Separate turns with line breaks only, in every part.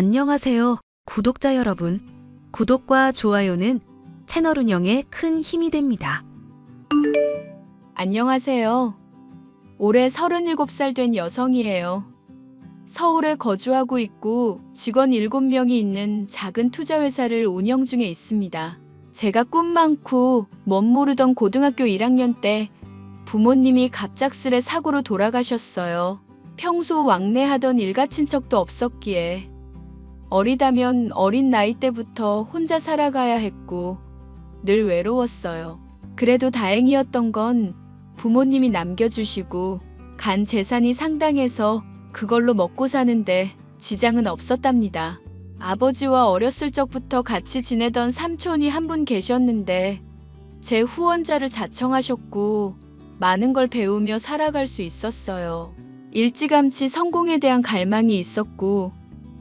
안녕하세요, 구독자 여러분. 구독과 좋아요는 채널 운영에 큰 힘이 됩니다.
안녕하세요. 올해 37살 된 여성이에요. 서울에 거주하고 있고 직원 7명이 있는 작은 투자회사를 운영 중에 있습니다. 제가 꿈 많고 멋 모르던 고등학교 1학년 때 부모님이 갑작스레 사고로 돌아가셨어요. 평소 왕래하던 일가 친척도 없었기에 어리다면 어린 나이 때부터 혼자 살아가야 했고 늘 외로웠어요. 그래도 다행이었던 건 부모님이 남겨주시고 간 재산이 상당해서 그걸로 먹고 사는데 지장은 없었답니다. 아버지와 어렸을 적부터 같이 지내던 삼촌이 한 분 계셨는데 제 후원자를 자청하셨고 많은 걸 배우며 살아갈 수 있었어요. 일찌감치 성공에 대한 갈망이 있었고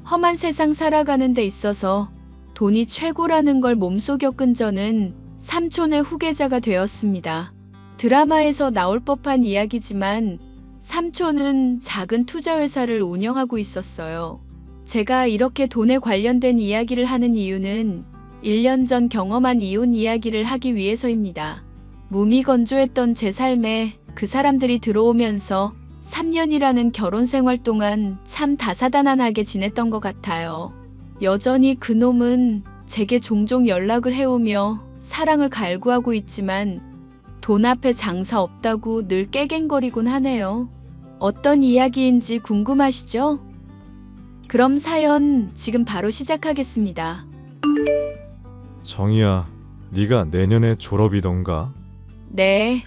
험한 세상 살아가는 데 있어서 돈이 최고라는 걸 몸소 겪은 저는 삼촌의 후계자가 되었습니다. 드라마에서 나올 법한 이야기지만 삼촌은 작은 투자회사를 운영하고 있었어요. 제가 이렇게 돈에 관련된 이야기를 하는 이유는 1년 전 경험한 이혼 이야기를 하기 위해서입니다. 무미건조했던 제 삶에 그 사람들이 들어오면서 3년이라는 결혼 생활 동안 참 다사다난하게 지냈던 것 같아요. 여전히 그놈은 제게 종종 연락을 해오며 사랑을 갈구하고 있지만 돈 앞에 장사 없다고 늘 깨갱거리곤 하네요. 어떤 이야기인지 궁금하시죠? 그럼 사연 지금 바로 시작하겠습니다.
정희야, 네가 내년에 졸업이던가?
네.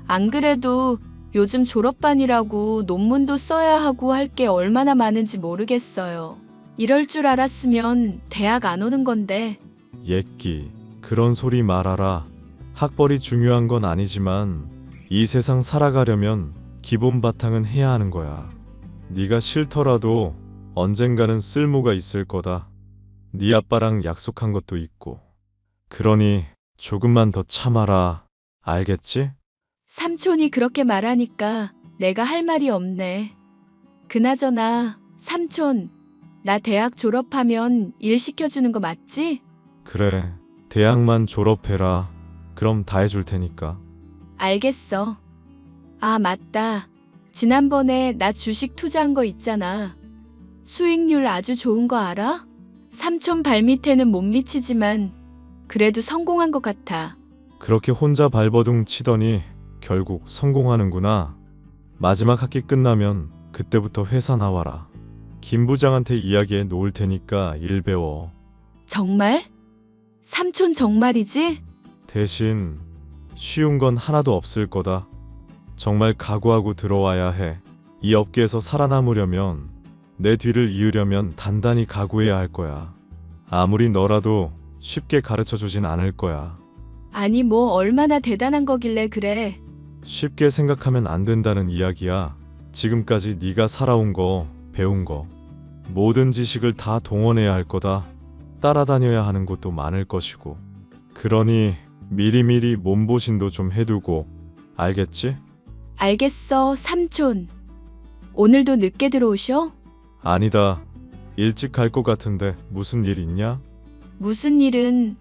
안 그래도 요즘 졸업반이라고 논문도 써야 하고 할 게 얼마나 많은지 모르겠어요. 이럴 줄 알았으면 대학 안 오는 건데.
예끼, 그런 소리 말아라. 학벌이 중요한 건 아니지만 이 세상 살아가려면 기본 바탕은 해야 하는 거야. 네가 싫더라도 언젠가는 쓸모가 있을 거다. 네 아빠랑 약속한 것도 있고. 그러니 조금만 더 참아라. 알겠지?
삼촌이 그렇게 말하니까 내가 할 말이 없네. 그나저나 삼촌, 나 대학 졸업하면 일 시켜주는 거 맞지?
그래, 대학만 졸업해라. 그럼 다 해줄 테니까.
알겠어. 아, 맞다. 지난번에 나 주식 투자한 거 있잖아. 수익률 아주 좋은 거 알아? 삼촌 발밑에는 못 미치지만 그래도 성공한 것 같아.
그렇게 혼자 발버둥 치더니 결국 성공하는구나. 마지막 학기 끝나면 그때부터 회사 나와라. 김 부장한테 이야기해 놓을 테니까 일 배워.
정말? 삼촌 정말이지?
대신 쉬운 건 하나도 없을 거다. 정말 각오하고 들어와야 해. 이 업계에서 살아남으려면, 내 뒤를 이으려면 단단히 각오해야 할 거야. 아무리 너라도 쉽게 가르쳐 주진 않을 거야.
아니 뭐 얼마나 대단한 거길래 그래.
쉽게 생각하면 안 된다는 이야기야. 지금까지 네가 살아온 거, 배운 거, 모든 지식을 다 동원해야 할 거다. 따라다녀야 하는 곳도 많을 것이고. 그러니 미리미리 몸보신도 좀 해두고. 알겠지?
알겠어, 삼촌. 오늘도 늦게 들어오셔?
아니다. 일찍 갈 것 같은데 무슨 일 있냐?
무슨 일은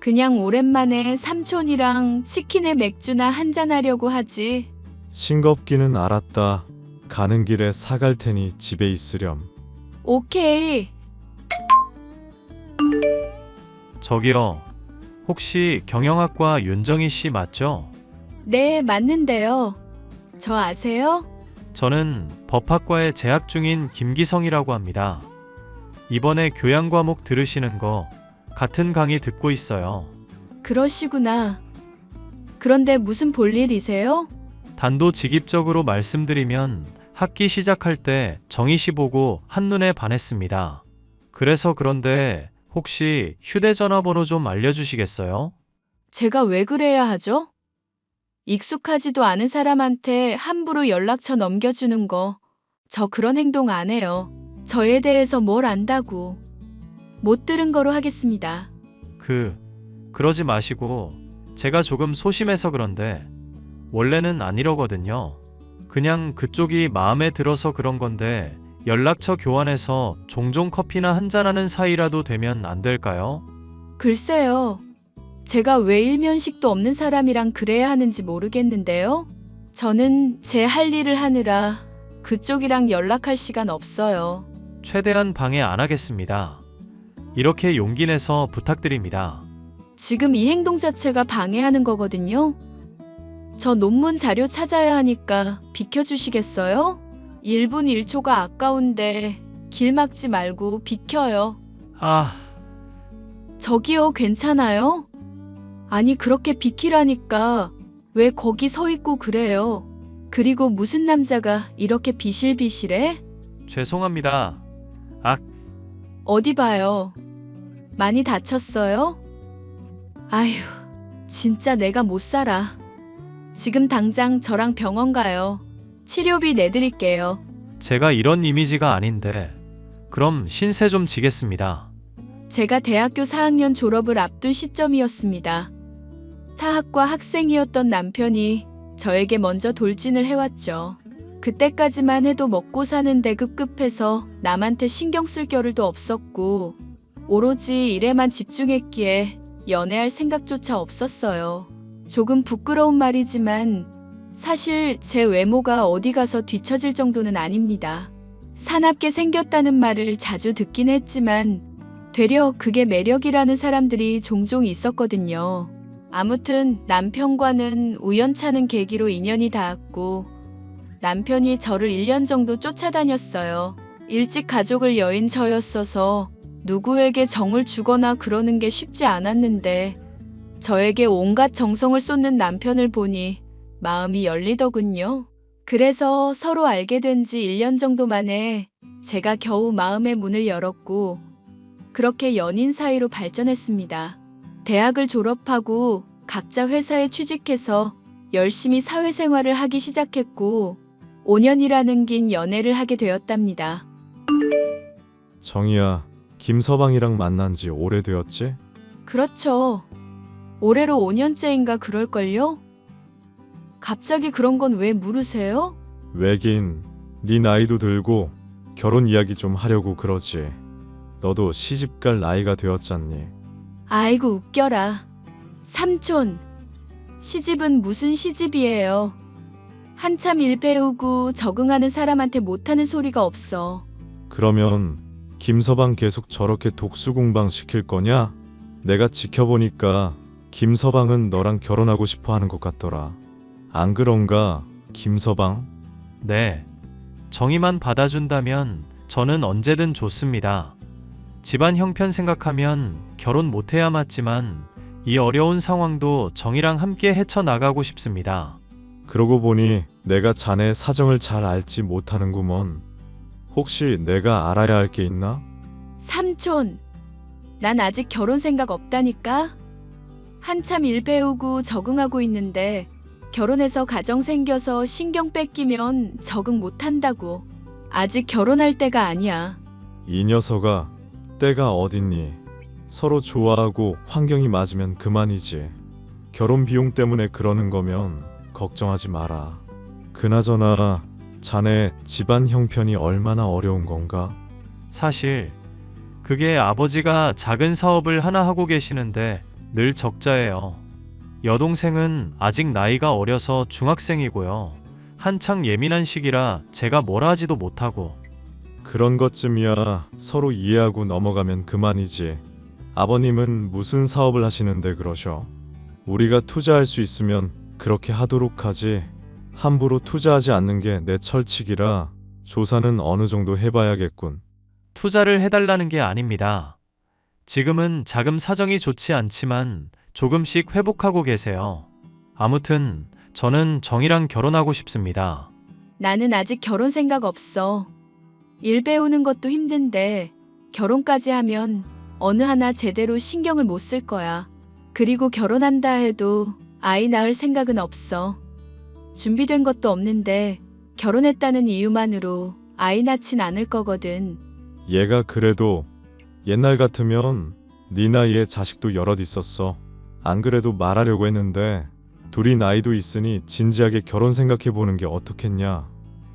그냥 오랜만에 삼촌이랑 치킨에 맥주나 한잔하려고 하지.
싱겁기는 알았다. 가는 길에 사갈 테니 집에 있으렴.
오케이.
저기요, 혹시 경영학과 윤정희 씨 맞죠?
네, 맞는데요. 저 아세요?
저는 법학과에 재학 중인 김기성이라고 합니다. 이번에 교양 과목 들으시는 거 같은 강의 듣고 있어요.
그러시구나. 그런데 무슨 볼일이세요?
단도직입적으로 말씀드리면 학기 시작할 때 정희 씨 보고 한눈에 반했습니다. 그래서 그런데 혹시 휴대전화 번호 좀 알려주시겠어요?
제가 왜 그래야 하죠? 익숙하지도 않은 사람한테 함부로 연락처 넘겨주는 거, 저 그런 행동 안 해요. 저에 대해서 뭘 안다고. 못 들은 거로 하겠습니다.
그러지 마시고, 제가 조금 소심해서 그런데 원래는 안 이러거든요. 그냥 그쪽이 마음에 들어서 그런 건데 연락처 교환해서 종종 커피나 한잔하는 사이라도 되면 안 될까요?
글쎄요. 제가 왜 일면식도 없는 사람이랑 그래야 하는지 모르겠는데요. 저는 제 할 일을 하느라 그쪽이랑 연락할 시간 없어요.
최대한 방해 안 하겠습니다. 이렇게 용기 내서 부탁드립니다.
지금 이 행동 자체가 방해하는 거거든요. 저 논문 자료 찾아야 하니까 비켜주시겠어요? 1분 1초가 아까운데 길 막지 말고 비켜요.
아,
저기요, 괜찮아요? 아니, 그렇게 비키라니까 왜 거기 서 있고 그래요? 그리고 무슨 남자가 이렇게 비실비실해?
죄송합니다.
어디 봐요. 많이 다쳤어요? 아휴, 진짜 내가 못 살아. 지금 당장 저랑 병원 가요. 치료비 내드릴게요.
제가 이런 이미지가 아닌데. 그럼 신세 좀 지겠습니다.
제가 대학교 4학년 졸업을 앞둔 시점이었습니다. 타학과 학생이었던 남편이 저에게 먼저 돌진을 해왔죠. 그때까지만 해도 먹고 사는데 급급해서 남한테 신경 쓸 겨를도 없었고 오로지 일에만 집중했기에 연애할 생각조차 없었어요. 조금 부끄러운 말이지만 사실 제 외모가 어디 가서 뒤처질 정도는 아닙니다. 사납게 생겼다는 말을 자주 듣긴 했지만 되려 그게 매력이라는 사람들이 종종 있었거든요. 아무튼 남편과는 우연찮은 계기로 인연이 닿았고 남편이 저를 1년 정도 쫓아다녔어요. 일찍 가족을 여인 저였어서 누구에게 정을 주거나 그러는 게 쉽지 않았는데 저에게 온갖 정성을 쏟는 남편을 보니 마음이 열리더군요. 그래서 서로 알게 된 지 1년 정도 만에 제가 겨우 마음의 문을 열었고 그렇게 연인 사이로 발전했습니다. 대학을 졸업하고 각자 회사에 취직해서 열심히 사회생활을 하기 시작했고 5년이라는 긴 연애를 하게 되었답니다.
정희야, 김서방이랑 만난 지 오래되었지?
그렇죠. 올해로 5년째인가 그럴걸요? 갑자기 그런 건 왜 물으세요?
왜긴 네 나이도 들고 결혼 이야기 좀 하려고 그러지. 너도 시집갈 나이가 되었잖니.
아이고 웃겨라. 삼촌, 시집은 무슨 시집이에요. 한참 일 배우고 적응하는 사람한테 못하는 소리가 없어.
그러면 김서방 계속 저렇게 독수공방 시킬 거냐? 내가 지켜보니까 김서방은 너랑 결혼하고 싶어 하는 것 같더라. 안 그런가, 김서방?
네. 정의만 받아준다면 저는 언제든 좋습니다. 집안 형편 생각하면 결혼 못해야 맞지만 이 어려운 상황도 정이랑 함께 헤쳐나가고 싶습니다.
그러고 보니 내가 자네 사정을 잘 알지 못하는구먼. 혹시 내가 알아야 할 게 있나?
삼촌, 난 아직 결혼 생각 없다니까? 한참 일 배우고 적응하고 있는데 결혼해서 가정 생겨서 신경 뺏기면 적응 못한다고. 아직 결혼할 때가 아니야.
이 녀석아, 때가 어딨니? 서로 좋아하고 환경이 맞으면 그만이지. 결혼 비용 때문에 그러는 거면 걱정하지 마라. 그나저나 자네 집안 형편이 얼마나 어려운 건가?
사실 그게 아버지가 작은 사업을 하나 하고 계시는데 늘 적자예요. 여동생은 아직 나이가 어려서 중학생이고요. 한창 예민한 시기라 제가 뭐라 하지도 못하고.
그런 것쯤이야 서로 이해하고 넘어가면 그만이지. 아버님은 무슨 사업을 하시는데 그러셔? 우리가 투자할 수 있으면 그렇게 하도록 하지. 함부로 투자하지 않는 게 내 철칙이라 조사는 어느 정도 해봐야겠군.
투자를 해달라는 게 아닙니다. 지금은 자금 사정이 좋지 않지만 조금씩 회복하고 계세요. 아무튼 저는 정이랑 결혼하고 싶습니다.
나는 아직 결혼 생각 없어. 일 배우는 것도 힘든데 결혼까지 하면 어느 하나 제대로 신경을 못 쓸 거야. 그리고 결혼한다 해도 아이 낳을 생각은 없어. 준비된 것도 없는데 결혼했다는 이유만으로 아이 낳진 않을 거거든.
얘가 그래도 옛날 같으면 네 나이에 자식도 여럿 있었어. 안 그래도 말하려고 했는데 둘이 나이도 있으니 진지하게 결혼 생각해보는 게 어떻겠냐.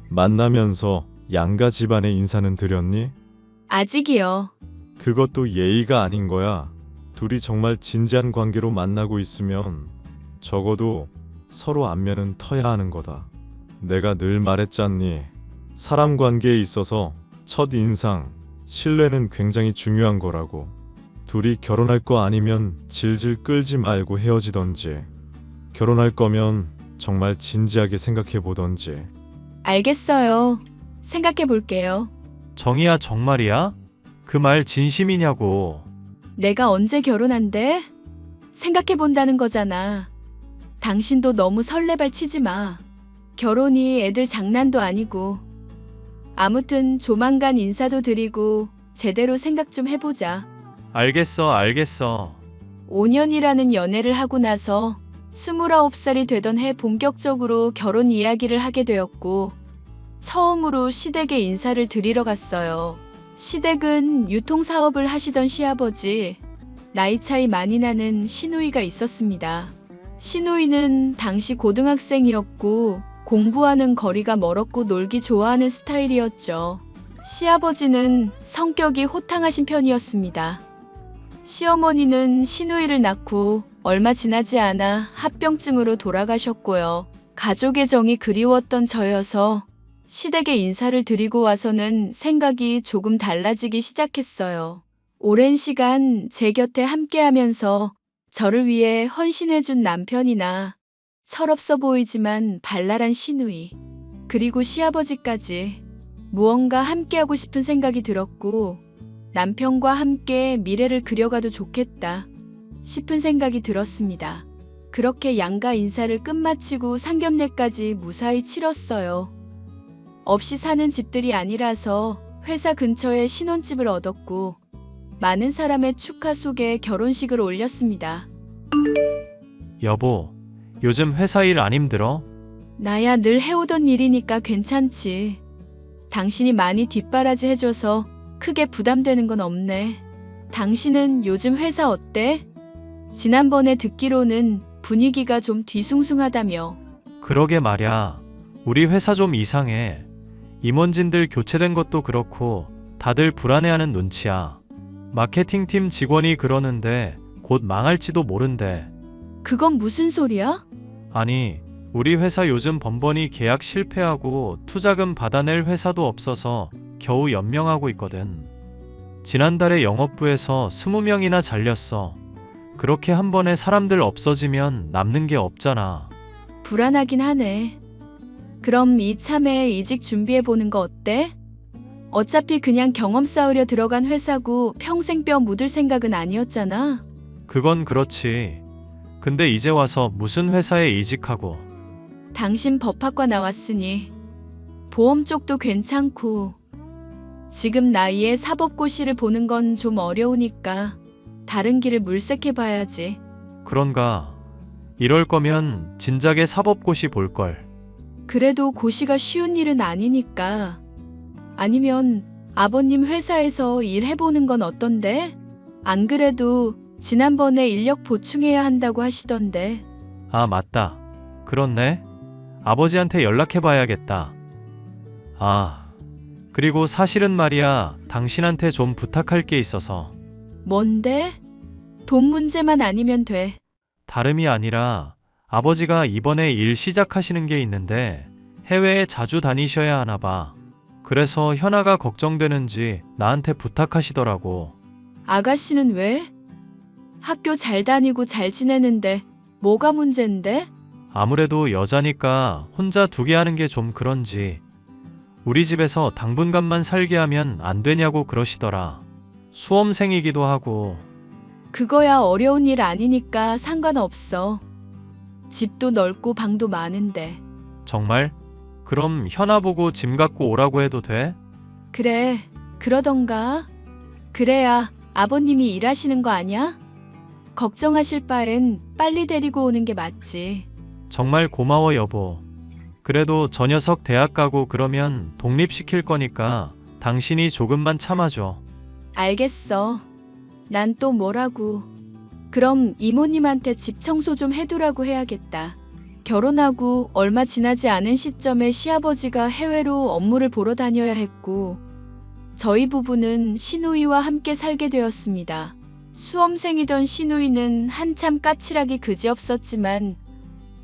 만나면서 양가 집안에 인사는 드렸니?
아직이요.
그것도 예의가 아닌 거야. 둘이 정말 진지한 관계로 만나고 있으면 적어도 서로 안면은 터야 하는 거다. 내가 늘 말했잖니. 사람 관계에 있어서 첫 인상, 신뢰는 굉장히 중요한 거라고. 둘이 결혼할 거 아니면 질질 끌지 말고 헤어지던지, 결혼할 거면 정말 진지하게 생각해 보던지.
알겠어요. 생각해 볼게요.
정희야, 정말이야? 그 말 진심이냐고.
내가 언제 결혼한대? 생각해 본다는 거잖아. 당신도 너무 설레발 치지 마. 결혼이 애들 장난도 아니고. 아무튼 조만간 인사도 드리고 제대로 생각 좀 해보자.
알겠어, 알겠어.
5년이라는 연애를 하고 나서 29살이 되던 해 본격적으로 결혼 이야기를 하게 되었고, 처음으로 시댁에 인사를 드리러 갔어요. 시댁은 유통사업을 하시던 시아버지, 나이 차이 많이 나는 시누이가 있었습니다. 시누이는 당시 고등학생이었고 공부하는 거리가 멀었고 놀기 좋아하는 스타일이었죠. 시아버지는 성격이 호탕하신 편이었습니다. 시어머니는 시누이를 낳고 얼마 지나지 않아 합병증으로 돌아가셨고요. 가족의 정이 그리웠던 저여서 시댁에 인사를 드리고 와서는 생각이 조금 달라지기 시작했어요. 오랜 시간 제 곁에 함께하면서 저를 위해 헌신해준 남편이나 철없어 보이지만 발랄한 시누이, 그리고 시아버지까지 무언가 함께하고 싶은 생각이 들었고, 남편과 함께 미래를 그려가도 좋겠다 싶은 생각이 들었습니다. 그렇게 양가 인사를 끝마치고 상견례까지 무사히 치렀어요. 없이 사는 집들이 아니라서 회사 근처에 신혼집을 얻었고, 많은 사람의 축하 속에 결혼식을 올렸습니다.
여보, 요즘 회사 일 안 힘들어?
나야 늘 해오던 일이니까 괜찮지. 당신이 많이 뒷바라지 해줘서 크게 부담되는 건 없네. 당신은 요즘 회사 어때? 지난번에 듣기로는 분위기가 좀 뒤숭숭하다며.
그러게 말야. 우리 회사 좀 이상해. 임원진들 교체된 것도 그렇고 다들 불안해하는 눈치야. 마케팅팀 직원이 그러는데 곧 망할지도 모른대.
그건 무슨 소리야?
아니, 우리 회사 요즘 번번이 계약 실패하고 투자금 받아낼 회사도 없어서 겨우 연명하고 있거든. 지난달에 영업부에서 20명이나 잘렸어. 그렇게 한 번에 사람들 없어지면 남는 게 없잖아.
불안하긴 하네. 그럼 이참에 이직 준비해보는 거 어때? 어차피 그냥 경험 쌓으려 들어간 회사고 평생 뼈 묻을 생각은 아니었잖아.
그건 그렇지. 근데 이제 와서 무슨 회사에 이직하고.
당신 법학과 나왔으니 보험 쪽도 괜찮고, 지금 나이에 사법고시를 보는 건 좀 어려우니까 다른 길을 물색해봐야지.
그런가. 이럴 거면 진작에 사법고시 볼걸.
그래도 고시가 쉬운 일은 아니니까. 아니면 아버님 회사에서 일해보는 건 어떤데? 안 그래도 지난번에 인력 보충해야 한다고 하시던데.
아, 맞다. 그렇네. 아버지한테 연락해봐야겠다. 아, 그리고 사실은 말이야, 당신한테 좀 부탁할 게 있어서.
뭔데? 돈 문제만 아니면 돼.
다름이 아니라 아버지가 이번에 일 시작하시는 게 있는데 해외에 자주 다니셔야 하나 봐. 그래서 현아가 걱정되는지 나한테 부탁하시더라고.
아가씨는 왜? 학교 잘 다니고 잘 지내는데 뭐가 문제인데?
아무래도 여자니까 혼자 두게 하는 게 좀 그런지 우리 집에서 당분간만 살게 하면 안 되냐고 그러시더라. 수험생이기도 하고.
그거야 어려운 일 아니니까 상관없어. 집도 넓고 방도 많은데.
정말? 그럼 현아 보고 짐 갖고 오라고 해도 돼?
그래, 그러던가. 그래야 아버님이 일하시는 거 아냐? 걱정하실 바엔 빨리 데리고 오는 게 맞지.
정말 고마워 여보. 그래도 저 녀석 대학 가고 그러면 독립시킬 거니까 당신이 조금만 참아줘.
알겠어. 난 또 뭐라고. 그럼 이모님한테 집 청소 좀 해두라고 해야겠다. 결혼하고 얼마 지나지 않은 시점에 시아버지가 해외로 업무를 보러 다녀야 했고, 저희 부부는 시누이와 함께 살게 되었습니다. 수험생이던 시누이는 한참 까칠하기 그지없었지만,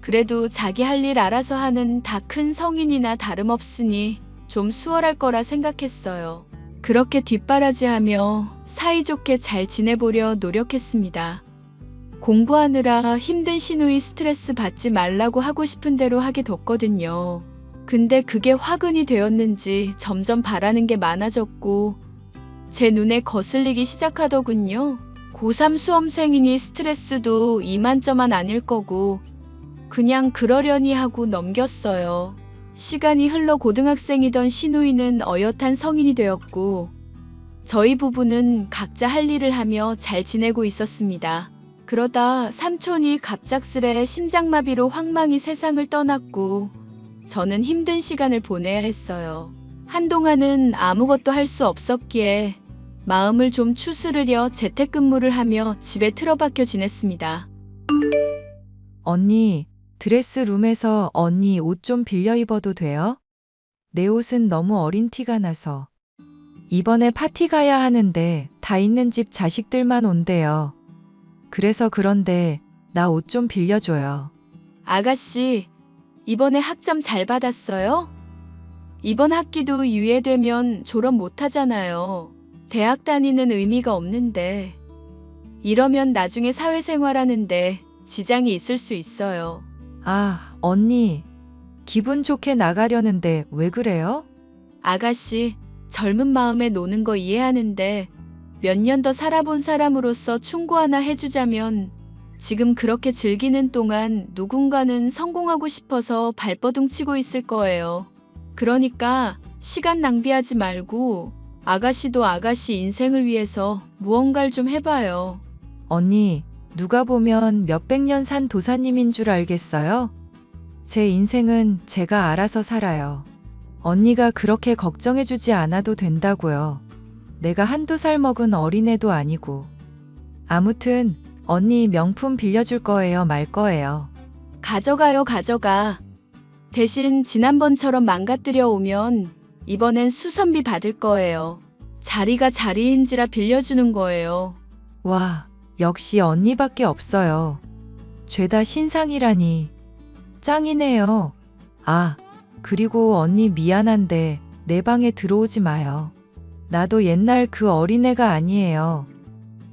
그래도 자기 할 일 알아서 하는 다 큰 성인이나 다름없으니 좀 수월할 거라 생각했어요. 그렇게 뒷바라지하며 사이좋게 잘 지내보려 노력했습니다. 공부하느라 힘든 시누이 스트레스 받지 말라고 하고 싶은 대로 하게 됐거든요. 근데 그게 화근이 되었는지 점점 바라는 게 많아졌고 제 눈에 거슬리기 시작하더군요. 고3 수험생이니 스트레스도 이만저만 아닐 거고 그냥 그러려니 하고 넘겼어요. 시간이 흘러 고등학생이던 시누이는 어엿한 성인이 되었고 저희 부부는 각자 할 일을 하며 잘 지내고 있었습니다. 그러다 삼촌이 갑작스레 심장마비로 황망히 세상을 떠났고 저는 힘든 시간을 보내야 했어요. 한동안은 아무것도 할 수 없었기에 마음을 좀 추스르려 재택근무를 하며 집에 틀어박혀 지냈습니다.
언니, 드레스룸에서 언니 옷 좀 빌려 입어도 돼요? 내 옷은 너무 어린 티가 나서. 이번에 파티 가야 하는데 다 있는 집 자식들만 온대요. 그래서 그런데 나 옷 좀 빌려줘요.
아가씨, 이번에 학점 잘 받았어요? 이번 학기도 유예되면 졸업 못하잖아요. 대학 다니는 의미가 없는데. 이러면 나중에 사회생활하는데 지장이 있을 수 있어요.
아, 언니. 기분 좋게 나가려는데 왜 그래요?
아가씨, 젊은 마음에 노는 거 이해하는데 몇 년 더 살아본 사람으로서 충고 하나 해주자면 지금 그렇게 즐기는 동안 누군가는 성공하고 싶어서 발버둥 치고 있을 거예요. 그러니까 시간 낭비하지 말고 아가씨도 아가씨 인생을 위해서 무언가를 좀 해봐요.
언니, 누가 보면 몇백 년 산 도사님인 줄 알겠어요? 제 인생은 제가 알아서 살아요. 언니가 그렇게 걱정해주지 않아도 된다고요. 내가 한두 살 먹은 어린애도 아니고. 아무튼 언니 명품 빌려줄 거예요, 말 거예요?
가져가요, 가져가. 대신 지난번처럼 망가뜨려 오면 이번엔 수선비 받을 거예요. 자리가 자리인지라 빌려주는 거예요.
와, 역시 언니밖에 없어요. 죄다 신상이라니. 짱이네요. 아, 그리고 언니 미안한데 내 방에 들어오지 마요. 나도 옛날 그 어린애가 아니에요.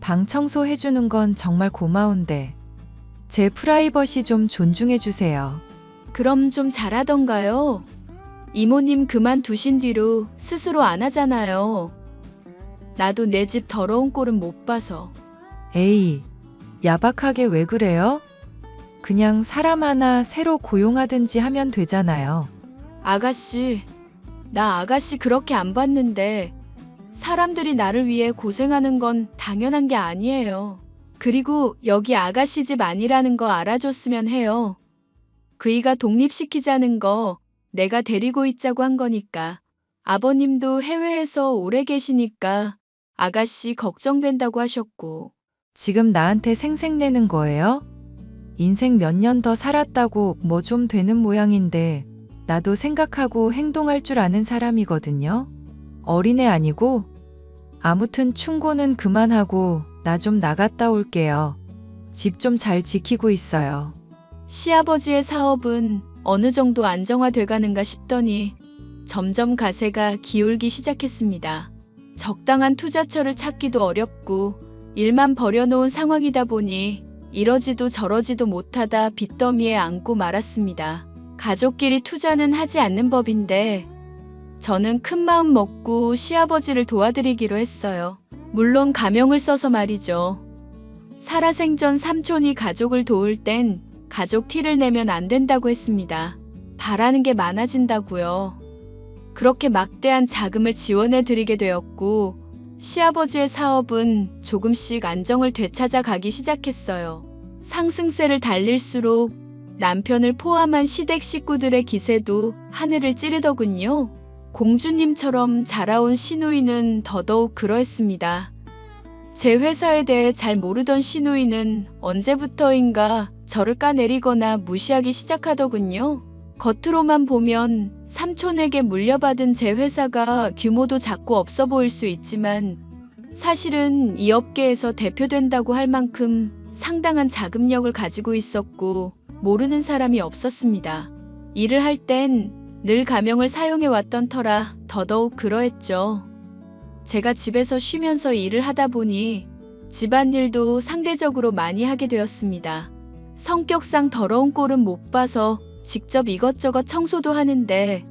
방 청소해주는 건 정말 고마운데 제 프라이버시 좀 존중해주세요.
그럼 좀 잘하던가요? 이모님 그만두신 뒤로 스스로 안 하잖아요. 나도 내 집 더러운 꼴은 못 봐서.
에이, 야박하게 왜 그래요? 그냥 사람 하나 새로 고용하든지 하면 되잖아요.
아가씨, 나 아가씨 그렇게 안 봤는데 사람들이 나를 위해 고생하는 건 당연한 게 아니에요. 그리고 여기 아가씨 집 아니라는 거 알아줬으면 해요. 그이가 독립시키자는 거 내가 데리고 있자고 한 거니까. 아버님도 해외에서 오래 계시니까 아가씨 걱정된다고 하셨고.
지금 나한테 생색내는 거예요? 인생 몇 년 더 살았다고 뭐 좀 되는 모양인데 나도 생각하고 행동할 줄 아는 사람이거든요. 어린애 아니고. 아무튼 충고는 그만하고 나 좀 나갔다 올게요. 집 좀 잘 지키고 있어요.
시아버지의 사업은 어느 정도 안정화돼 가는가 싶더니 점점 가세가 기울기 시작했습니다. 적당한 투자처를 찾기도 어렵고 일만 벌여놓은 상황이다 보니 이러지도 저러지도 못하다 빚더미에 안고 말았습니다. 가족끼리 투자는 하지 않는 법인데 저는 큰 마음 먹고 시아버지를 도와드리기로 했어요. 물론 가명을 써서 말이죠. 살아생전 삼촌이 가족을 도울 땐 가족 티를 내면 안 된다고 했습니다. 바라는 게 많아진다고요. 그렇게 막대한 자금을 지원해 드리게 되었고 시아버지의 사업은 조금씩 안정을 되찾아 가기 시작했어요. 상승세를 달릴수록 남편을 포함한 시댁 식구들의 기세도 하늘을 찌르더군요. 공주님처럼 자라온 시누이는 더더욱 그러했습니다. 제 회사에 대해 잘 모르던 시누이는 언제부터인가 저를 까내리거나 무시하기 시작하더군요. 겉으로만 보면 삼촌에게 물려받은 제 회사가 규모도 작고 없어 보일 수 있지만 사실은 이 업계에서 대표된다고 할 만큼 상당한 자금력을 가지고 있었고 모르는 사람이 없었습니다. 일을 할 땐 늘 가명을 사용해 왔던 터라 더더욱 그러했죠. 제가 집에서 쉬면서 일을 하다 보니 집안일도 상대적으로 많이 하게 되었습니다. 성격상 더러운 꼴은 못 봐서 직접 이것저것 청소도 하는데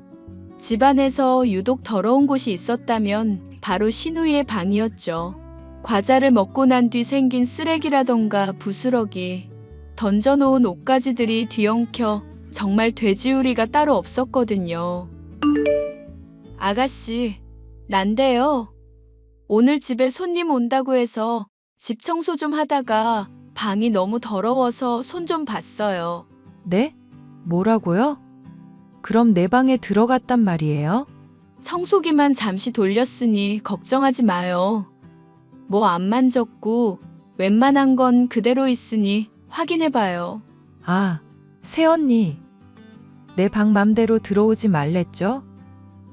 집안에서 유독 더러운 곳이 있었다면 바로 시누이의 방이었죠. 과자를 먹고 난 뒤 생긴 쓰레기라던가 부스러기, 던져놓은 옷가지들이 뒤엉켜 정말 돼지우리가 따로 없었거든요. 아가씨, 난데요. 오늘 집에 손님 온다고 해서 집 청소 좀 하다가 방이 너무 더러워서 손 좀 봤어요.
네? 뭐라고요? 그럼 내 방에 들어갔단 말이에요?
청소기만 잠시 돌렸으니 걱정하지 마요. 뭐 안 만졌고 웬만한 건 그대로 있으니 확인해봐요.
아, 새언니. 내 방 맘대로 들어오지 말랬죠?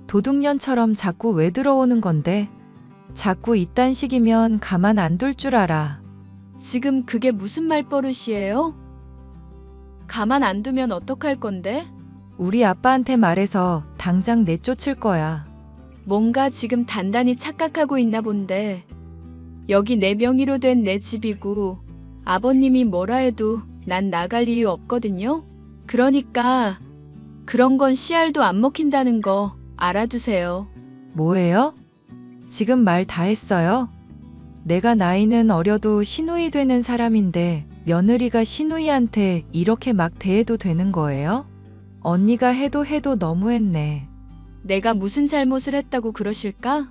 도둑년처럼 자꾸 왜 들어오는 건데? 자꾸 이딴 식이면 가만 안 둘 줄 알아.
지금 그게 무슨 말버릇이에요? 가만 안 두면 어떡할 건데?
우리 아빠한테 말해서 당장 내쫓을 거야.
뭔가 지금 단단히 착각하고 있나 본데. 여기 내 명의로 된 내 집이고 아버님이 뭐라 해도 난 나갈 이유 없거든요. 그러니까 그런 건 씨알도 안 먹힌다는 거 알아두세요.
뭐예요? 지금 말 다 했어요? 내가 나이는 어려도 시누이 되는 사람인데 며느리가 시누이한테 이렇게 막 대해도 되는 거예요? 언니가 해도 너무했네.
내가 무슨 잘못을 했다고 그러실까?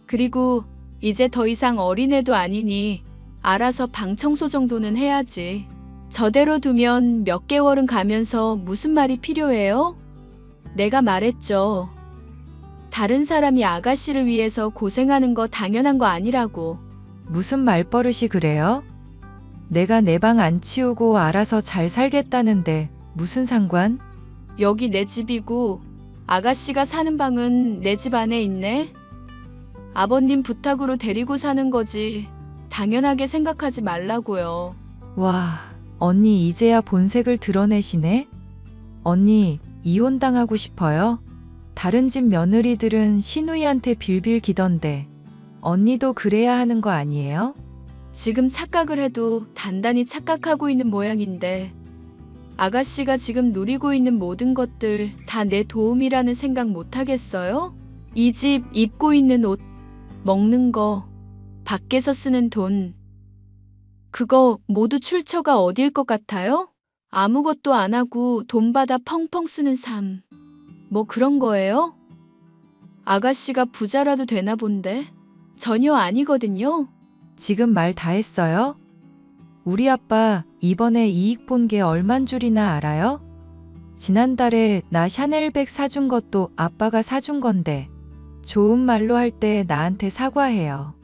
그리고 이제 더 이상 어린애도 아니니 알아서 방 청소 정도는 해야지. 저대로 두면 몇 개월은 가면서 무슨 말이 필요해요? 내가 말했죠. 다른 사람이 아가씨를 위해서 고생하는 거 당연한 거 아니라고.
무슨 말버릇이 그래요? 내가 내 방 안 치우고 알아서 잘 살겠다는데 무슨 상관?
여기 내 집이고 아가씨가 사는 방은 내 집 안에 있네. 아버님 부탁으로 데리고 사는 거지. 당연하게 생각하지 말라고요.
와, 언니 이제야 본색을 드러내시네? 언니, 이혼당하고 싶어요? 다른 집 며느리들은 시누이한테 빌빌 기던데 언니도 그래야 하는 거 아니에요?
지금 착각을 해도 단단히 착각하고 있는 모양인데 아가씨가 지금 누리고 있는 모든 것들 다 내 도움이라는 생각 못 하겠어요? 이 집 입고 있는 옷, 먹는 거, 밖에서 쓰는 돈, 그거 모두 출처가 어딜 것 같아요? 아무것도 안 하고 돈 받아 펑펑 쓰는 삶. 뭐 그런 거예요? 아가씨가 부자라도 되나 본데? 전혀 아니거든요.
지금 말 다 했어요? 우리 아빠 이번에 이익 본 게 얼만 줄이나 알아요? 지난달에 나 샤넬백 사준 것도 아빠가 사준 건데 좋은 말로 할 때 나한테 사과해요.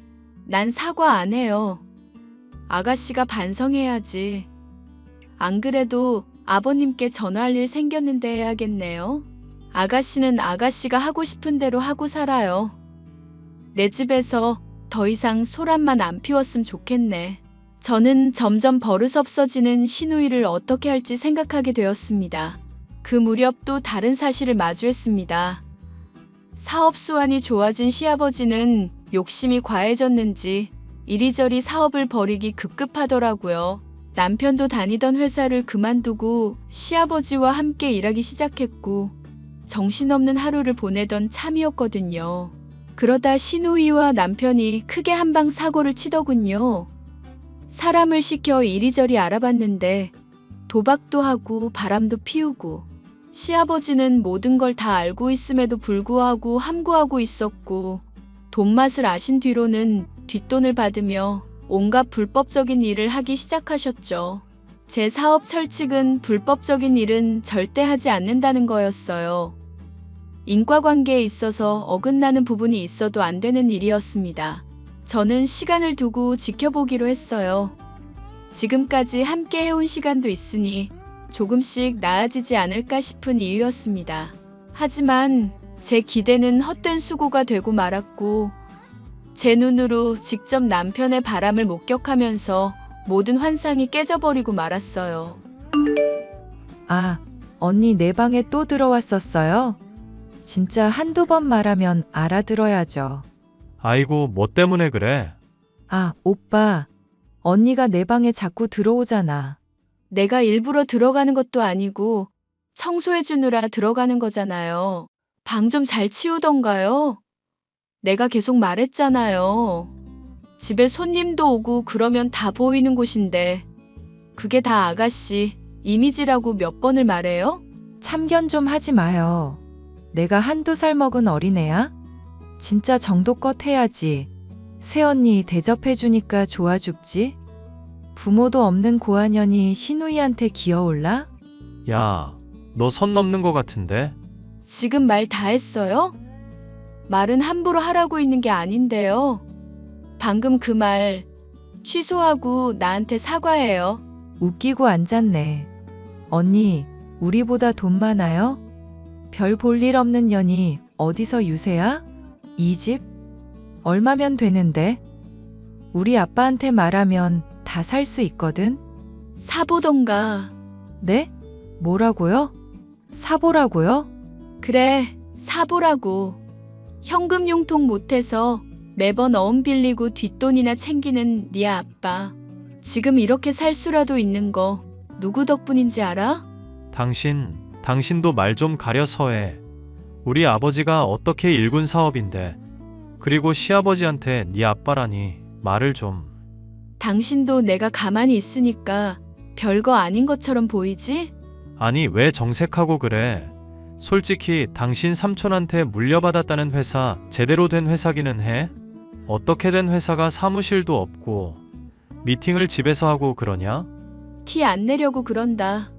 난 사과 안 해요. 아가씨가 반성해야지. 안 그래도 아버님께 전화할 일 생겼는데 해야겠네요. 아가씨는 아가씨가 하고 싶은 대로 하고 살아요. 내 집에서 더 이상 소란만 안 피웠으면 좋겠네. 저는 점점 버릇없어지는 시누이를 어떻게 할지 생각하게 되었습니다. 그 무렵 또 다른 사실을 마주했습니다. 사업 수완이 좋아진 시아버지는 욕심이 과해졌는지 이리저리 사업을 벌이기 급급하더라고요. 남편도 다니던 회사를 그만두고 시아버지와 함께 일하기 시작했고 정신없는 하루를 보내던 참이었거든요. 그러다 시누이와 남편이 크게 한방 사고를 치더군요. 사람을 시켜 이리저리 알아봤는데 도박도 하고 바람도 피우고 시아버지는 모든 걸 다 알고 있음에도 불구하고 함구하고 있었고 돈맛을 아신 뒤로는 뒷돈을 받으며 온갖 불법적인 일을 하기 시작하셨죠. 제 사업 철칙은 불법적인 일은 절대 하지 않는다는 거였어요. 인과관계에 있어서 어긋나는 부분이 있어도 안 되는 일이었습니다. 저는 시간을 두고 지켜보기로 했어요. 지금까지 함께 해온 시간도 있으니 조금씩 나아지지 않을까 싶은 이유였습니다. 하지만 제 기대는 헛된 수고가 되고 말았고, 제 눈으로 직접 남편의 바람을 목격하면서 모든 환상이 깨져버리고 말았어요.
아, 언니 내 방에 또 들어왔었어요? 진짜 한두 번 말하면 알아들어야죠.
아이고, 뭐 때문에 그래?
아, 오빠. 언니가 내 방에 자꾸 들어오잖아.
내가 일부러 들어가는 것도 아니고 청소해주느라 들어가는 거잖아요. 방 좀 잘 치우던가요? 내가 계속 말했잖아요. 집에 손님도 오고 그러면 다 보이는 곳인데 그게 다 아가씨 이미지라고 몇 번을 말해요?
참견 좀 하지 마요. 내가 한두 살 먹은 어린애야? 진짜 정도껏 해야지. 새언니 대접해주니까 좋아 죽지? 부모도 없는 고아년이 시누이한테 기어올라?
야, 너 선 넘는 거 같은데?
지금 말 다 했어요? 말은 함부로 하라고 있는 게 아닌데요. 방금 그 말 취소하고 나한테 사과해요.
웃기고 앉았네. 언니, 우리보다 돈 많아요? 별 볼 일 없는 년이 어디서 유세야? 이 집? 얼마면 되는데? 우리 아빠한테 말하면 다 살 수 있거든?
사보던가.
네? 뭐라고요? 사보라고요?
그래, 사보라고. 현금 융통 못해서 매번 어음 빌리고 뒷돈이나 챙기는 네 아빠. 지금 이렇게 살 수라도 있는 거 누구 덕분인지 알아?
당신도 말 좀 가려서 해. 우리 아버지가 어떻게 일군 사업인데. 그리고 시아버지한테 네 아빠라니 말을 좀.
당신도 내가 가만히 있으니까 별거 아닌 것처럼 보이지?
아니, 왜 정색하고 그래? 솔직히 당신 삼촌한테 물려받았다는 회사 제대로 된 회사기는 해? 어떻게 된 회사가 사무실도 없고 미팅을 집에서 하고 그러냐?
티 안 내려고 그런다.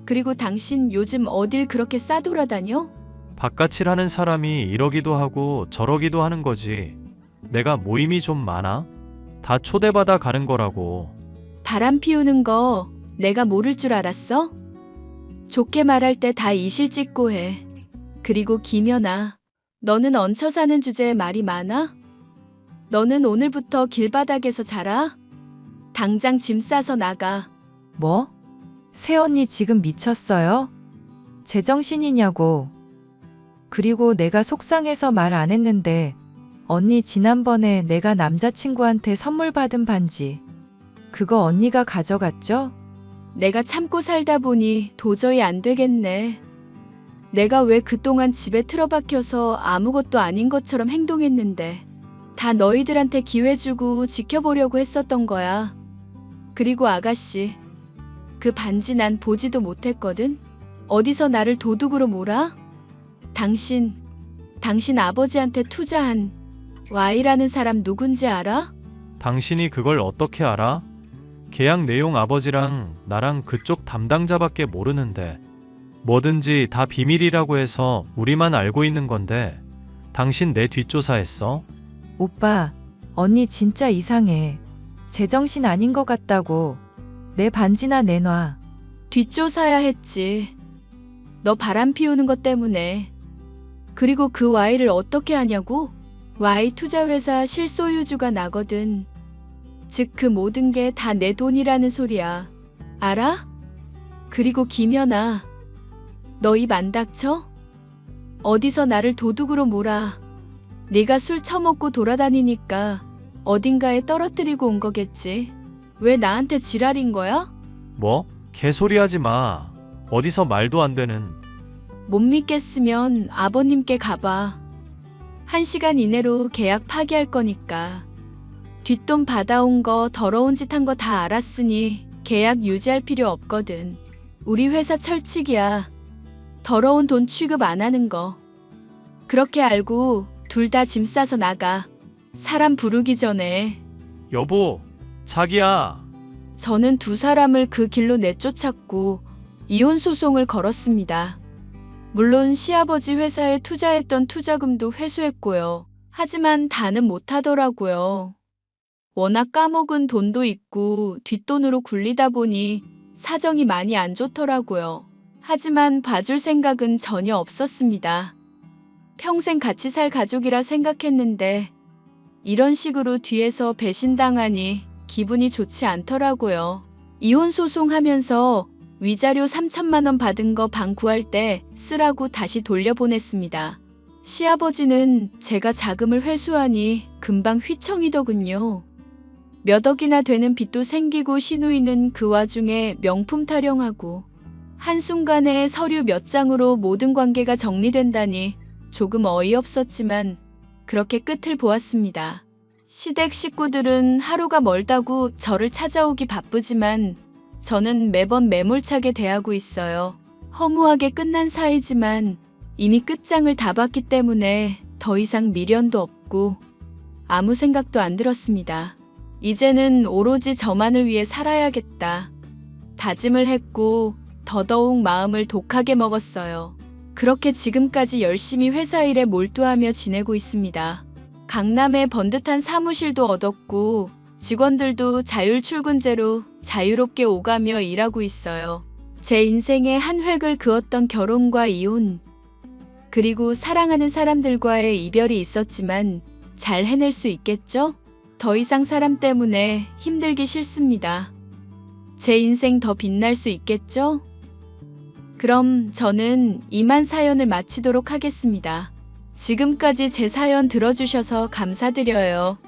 그리고 당신 요즘 어딜 그렇게 싸돌아다녀?
바깥일 하는 사람이 이러기도 하고 저러기도 하는 거지. 내가 모임이 좀 많아? 다 초대받아 가는 거라고.
바람 피우는 거 내가 모를 줄 알았어? 좋게 말할 때 다 이실 찍고 해. 그리고 김연아, 너는 얹혀 사는 주제에 말이 많아? 너는 오늘부터 길바닥에서 자라? 당장 짐 싸서 나가.
뭐? 새언니 지금 미쳤어요? 제정신이냐고. 그리고 내가 속상해서 말 안 했는데 언니 지난번에 내가 남자친구한테 선물 받은 반지 그거 언니가 가져갔죠?
내가 참고 살다 보니 도저히 안 되겠네. 내가 왜 그동안 집에 틀어박혀서 아무것도 아닌 것처럼 행동했는데 다 너희들한테 기회 주고 지켜보려고 했었던 거야. 그리고 아가씨, 그 반지 난 보지도 못했거든? 어디서 나를 도둑으로 몰아? 당신 아버지한테 투자한 Y라는 사람 누군지 알아?
당신이 그걸 어떻게 알아? 계약 내용 아버지랑 나랑 그쪽 담당자밖에 모르는데. 뭐든지 다 비밀이라고 해서 우리만 알고 있는 건데 당신 내 뒷조사했어?
오빠, 언니 진짜 이상해. 제정신 아닌 것 같다고. 내 반지나 내놔.
뒷조사야 했지. 너 바람 피우는 것 때문에. 그리고 그 Y를 어떻게 하냐고? Y 투자회사 실소유주가 나거든. 즉 그 모든 게 다 내 돈이라는 소리야. 알아? 그리고 김연아, 너 입 안 닥쳐? 어디서 나를 도둑으로 몰아. 네가 술 처먹고 돌아다니니까 어딘가에 떨어뜨리고 온 거겠지. 왜 나한테 지랄인 거야?
뭐? 개소리 하지 마. 어디서 말도 안 되는.
못 믿겠으면 아버님께 가봐. 1시간 이내로 계약 파기할 거니까. 뒷돈 받아온 거 더러운 짓 한 거 다 알았으니 계약 유지할 필요 없거든. 우리 회사 철칙이야. 더러운 돈 취급 안 하는 거. 그렇게 알고 둘 다 짐 싸서 나가. 사람 부르기 전에.
여보, 자기야.
저는 두 사람을 그 길로 내쫓았고 이혼 소송을 걸었습니다. 물론 시아버지 회사에 투자했던 투자금도 회수했고요. 하지만 다는 못하더라고요. 워낙 까먹은 돈도 있고 뒷돈으로 굴리다 보니 사정이 많이 안 좋더라고요. 하지만 봐줄 생각은 전혀 없었습니다. 평생 같이 살 가족이라 생각했는데 이런 식으로 뒤에서 배신당하니 기분이 좋지 않더라고요. 이혼 소송하면서 위자료 3천만 원 받은 거 방 구할 때 쓰라고 다시 돌려보냈습니다. 시아버지는 제가 자금을 회수하니 금방 휘청이더군요. 몇 억이나 되는 빚도 생기고 시누이는 그 와중에 명품 타령하고 한순간에 서류 몇 장으로 모든 관계가 정리된다니 조금 어이없었지만 그렇게 끝을 보았습니다. 시댁 식구들은 하루가 멀다고 저를 찾아오기 바쁘지만 저는 매번 매몰차게 대하고 있어요. 허무하게 끝난 사이지만 이미 끝장을 다 봤기 때문에 더 이상 미련도 없고 아무 생각도 안 들었습니다. 이제는 오로지 저만을 위해 살아야겠다. 다짐을 했고 더더욱 마음을 독하게 먹었어요. 그렇게 지금까지 열심히 회사 일에 몰두하며 지내고 있습니다. 강남에 번듯한 사무실도 얻었고 직원들도 자율 출근제로 자유롭게 오가며 일하고 있어요. 제 인생의 한 획을 그었던 결혼과 이혼, 그리고 사랑하는 사람들과의 이별이 있었지만 잘 해낼 수 있겠죠? 더 이상 사람 때문에 힘들기 싫습니다. 제 인생 더 빛날 수 있겠죠? 그럼 저는 이만 사연을 마치도록 하겠습니다. 지금까지 제 사연 들어주셔서 감사드려요.